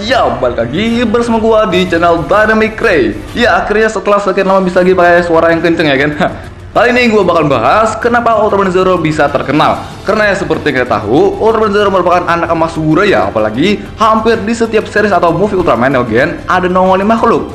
siap, balik lagi bersama gua di channel Dynamic Ray. Ya, akhirnya setelah sekian lama bisa lagi pakai suara yang kenceng ya kan. Kali ini gua bakal bahas kenapa Ultraman Zero bisa terkenal. Karena ya seperti yang kita tahu, Ultraman Zero merupakan anak emas Saburaya, apalagi hampir di setiap series atau movie Ultraman Neo Gen ada nongolin makhluk.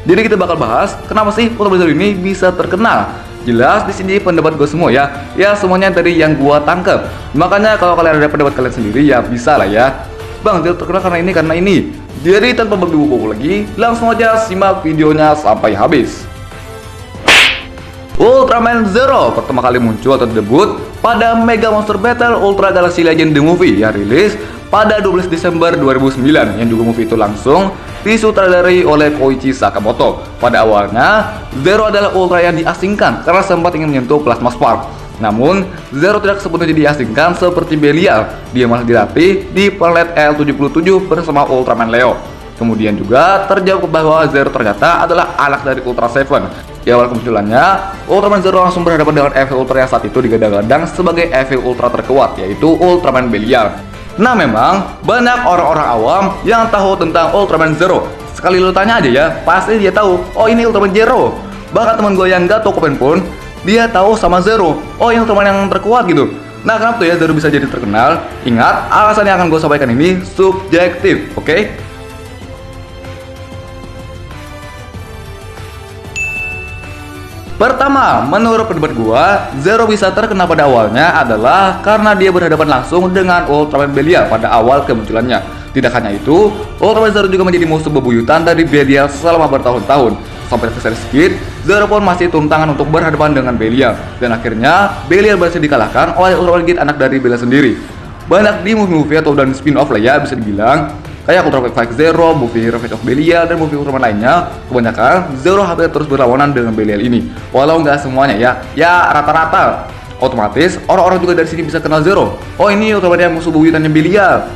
Jadi kita bakal bahas kenapa sih Ultraman Zero ini bisa terkenal. Jelas di sini pendapat gue semua ya. Ya semuanya dari yang gua tangkep. Makanya kalau kalian ada pendapat kalian sendiri ya bisa lah ya. Bang, dia terkenal karena ini. Jadi tanpa berburu lagi, langsung aja simak videonya sampai habis. Ultraman Zero pertama kali muncul atau debut pada Mega Monster Battle Ultra Galaxy Legend The Movie yang rilis pada 12 Desember 2009, yang juga movie itu langsung disutradarai oleh Koichi Sakamoto. Pada awalnya, Zero adalah Ultra yang diasingkan karena sempat ingin menyentuh Plasma Spark. Namun, Zero tidak sepenuhnya diasingkan seperti Belial. Dia malah dilatih di planet L77 bersama Ultraman Leo. Kemudian juga terjawab bahwa Zero ternyata adalah anak dari Ultra Seven. Di awal kemunculannya, Ultraman Zero langsung berhadapan dengan EV Ultra yang saat itu digadang-gadang sebagai EV Ultra terkuat, yaitu Ultraman Belial. Nah memang, banyak orang-orang awam yang tahu tentang Ultraman Zero. Sekali lu tanya aja ya, pasti dia tahu, oh ini Ultraman Zero. Bahkan teman gue yang gak tau Kopen pun, dia tahu sama Zero, oh ini Ultraman yang terkuat gitu. Nah kenapa tuh ya Zero bisa jadi terkenal? Ingat, alasan yang akan gue sampaikan ini subjektif, oke? Pertama, menurut pendapat gua, Zero bisa terkenal pada awalnya adalah karena dia berhadapan langsung dengan Ultraman Belial pada awal kemunculannya. Tidak hanya itu, Ultraman Zero juga menjadi musuh bebuyutan dari Belial selama bertahun-tahun. Sampai ke series Kid, Zero pun masih turun tangan untuk berhadapan dengan Belial. Dan akhirnya, Belial berhasil dikalahkan oleh Ultraman Kid, anak dari Belial sendiri. Banyak di movie-movie atau dan spin-off lah ya bisa dibilang, kayak Ultraman Fight Zero, movie Revenge of Belial, dan movie Ultraman lainnya, kebanyakan Zero hampir terus berlawanan dengan Belial ini. Walau nggak semuanya ya rata-rata. Otomatis orang-orang juga dari sini bisa kenal Zero. Oh ini Ultraman yang musuh bebuyutannya Belial.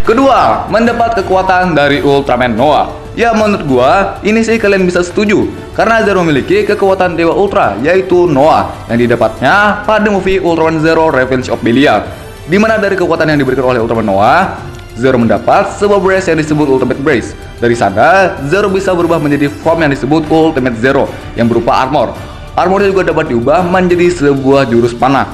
Kedua, mendapat kekuatan dari Ultraman Noah. Ya menurut gua, ini sih kalian bisa setuju. Karena Zero memiliki kekuatan Dewa Ultra, yaitu Noah, yang didapatnya pada movie Ultraman Zero Revenge of Belial. Dimana dari kekuatan yang diberikan oleh Ultraman Noah, Zero mendapat sebuah brace yang disebut Ultimate Brace. Dari sana, Zero bisa berubah menjadi form yang disebut Ultimate Zero, yang berupa armor. Armornya juga dapat diubah menjadi sebuah jurus panah.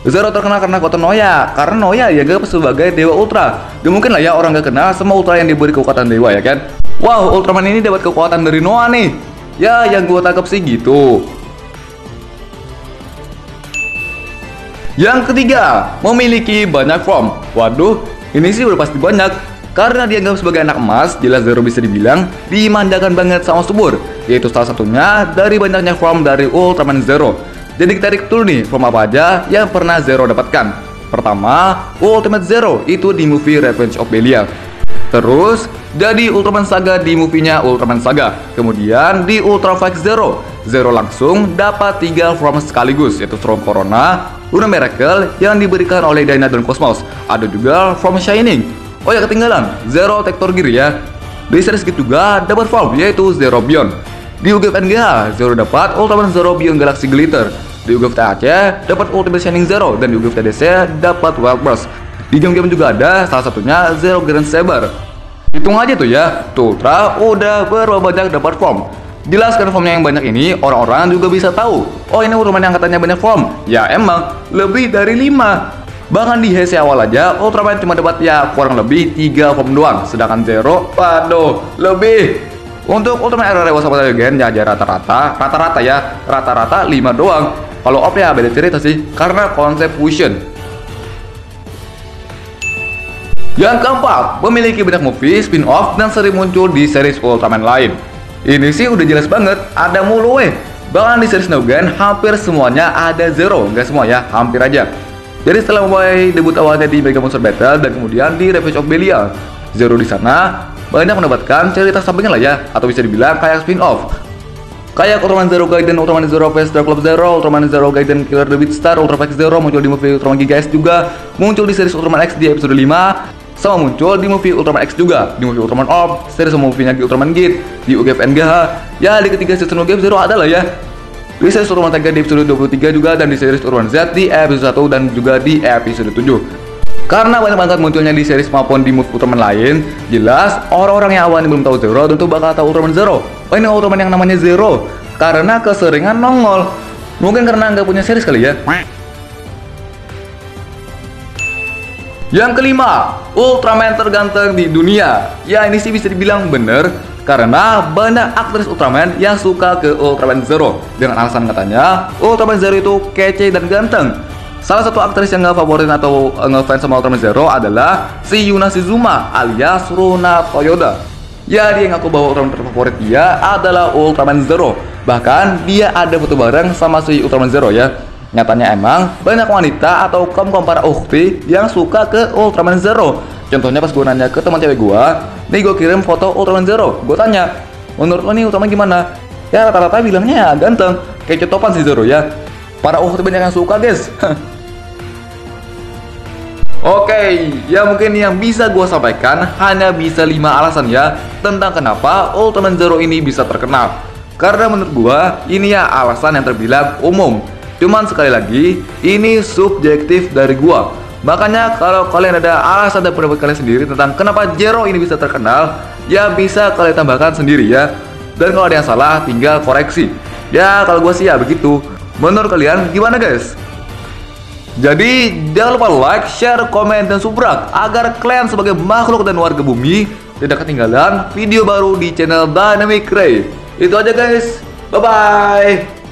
Zero terkenal karena kekuatan Noah, karena Noah ya gak sebagai Dewa Ultra. Gak mungkin lah ya orang gak kenal sama Ultra yang diberi kekuatan Dewa ya kan. Wow, Ultraman ini dapat kekuatan dari Noah nih. Ya, yang gue tangkap sih gitu. Yang ketiga, memiliki banyak form. Waduh, ini sih udah pasti banyak. Karena dianggap sebagai anak emas, jelas Zero bisa dibilang dimanjakan banget sama subur. Yaitu salah satunya dari banyaknya form dari Ultraman Zero. Jadi kita tarik dulu nih, form apa aja yang pernah Zero dapatkan. Pertama, Ultimate Zero, itu di movie Revenge of Belial. Terus, jadi Ultraman Saga di movie-nya Ultraman Saga. Kemudian di Ultra Fight Zero, Zero langsung dapat 3 form sekaligus, yaitu Storm Corona, Luna Miracle yang diberikan oleh Dyna dan Cosmos. Ada juga form Shining. Oh ya ketinggalan, Zero Tektor Gear ya. Di series Kid juga dapat form, yaitu Zero Beyond. Di UGF NGH, Zero dapat Ultraman Zero Beyond Galaxy Glitter. Di UGF THC dapat Ultimate Shining Zero, dan di UGF TDC dapat Wild Burst. Di game-game juga ada, salah satunya Zero Grand Saber. Hitung aja tuh ya, tuh Ultra udah berapa banyak dapat form. Jelaskan formnya yang banyak ini, orang-orang juga bisa tahu. Oh ini Ultraman yang katanya banyak form. Ya emang, lebih dari 5. Bahkan di Heisei awal aja, Ultraman cuma dapat ya kurang lebih 3 form doang. Sedangkan Zero, waduh, lebih. Untuk Ultraman era dewasa pada Gen ya rata-rata 5 doang. Kalau op ya beda cerita sih, karena konsep fusion. Yang keempat, memiliki banyak movie, spin-off, dan sering muncul di series Ultraman lain. Ini sih udah jelas banget, ada mulu weh. Bahkan di series Neo Gen hampir semuanya ada Zero, nggak semua ya, hampir aja. Jadi setelah mulai debut awalnya di Mega Monster Battle dan kemudian di Revenge of Belial, Zero di sana banyak mendapatkan cerita sampingnya lah ya, atau bisa dibilang kayak spin-off. Kayak Ultraman Zero Gaiden, Ultraman Zero Face Dark Club Zero, Ultraman Zero Gaiden Killer the Beatstar, Ultra Fight Zero muncul di movie Ultraman Giga S juga, muncul di series Ultraman X di episode 5, sama muncul di movie Ultraman X juga, di movie Ultraman Orb, series sama movie-nya di Ultraman Gate, di UGF NGH. Ya di ketiga season UGF Zero ada lah ya. Di series Ultraman 3 di episode 23 juga, dan di series Ultraman Z di episode 1 dan juga di episode 7. Karena banyak banget munculnya di series maupun di mood Ultraman lain, jelas orang-orang yang awalnya belum tahu Zero tentu bakal tahu Ultraman Zero. Oh, ini Ultraman yang namanya Zero, karena keseringan nongol. Mungkin karena nggak punya series kali ya. Yang kelima, Ultraman terganteng di dunia. Ya, ini sih bisa dibilang bener, karena banyak aktris Ultraman yang suka ke Ultraman Zero dengan alasan katanya Ultraman Zero itu kece dan ganteng. Salah satu aktris yang ngefavorit atau ngefans sama Ultraman Zero adalah si Yuna Shizuma alias Runa Toyoda. Ya, dia ngaku bahwa Ultraman terfavorit dia adalah Ultraman Zero. Bahkan dia ada foto bareng sama si Ultraman Zero ya. Nyatanya emang banyak wanita atau kaum para ukti yang suka ke Ultraman Zero. Contohnya pas gue nanya ke teman cewek gue, nih gue kirim foto Ultraman Zero. Gue tanya, menurut lo nih Ultraman gimana? Ya rata-rata bilangnya ya ganteng, kayak cotopan si Zero ya. Para ukti banyak yang suka guys. Oke, ya mungkin yang bisa gue sampaikan hanya bisa 5 alasan ya tentang kenapa Ultraman Zero ini bisa terkenal. Karena menurut gue ini ya alasan yang terbilang umum. Cuman sekali lagi, ini subjektif dari gua. Makanya kalau kalian ada alasan dan pendapat kalian sendiri tentang kenapa Zero ini bisa terkenal, ya bisa kalian tambahkan sendiri ya. Dan kalau ada yang salah, tinggal koreksi. Ya kalau gua sih ya begitu. Menurut kalian gimana guys? Jadi jangan lupa like, share, komen, dan subscribe agar kalian sebagai makhluk dan warga bumi tidak ketinggalan video baru di channel Dynamic Ray. Itu aja guys. Bye-bye.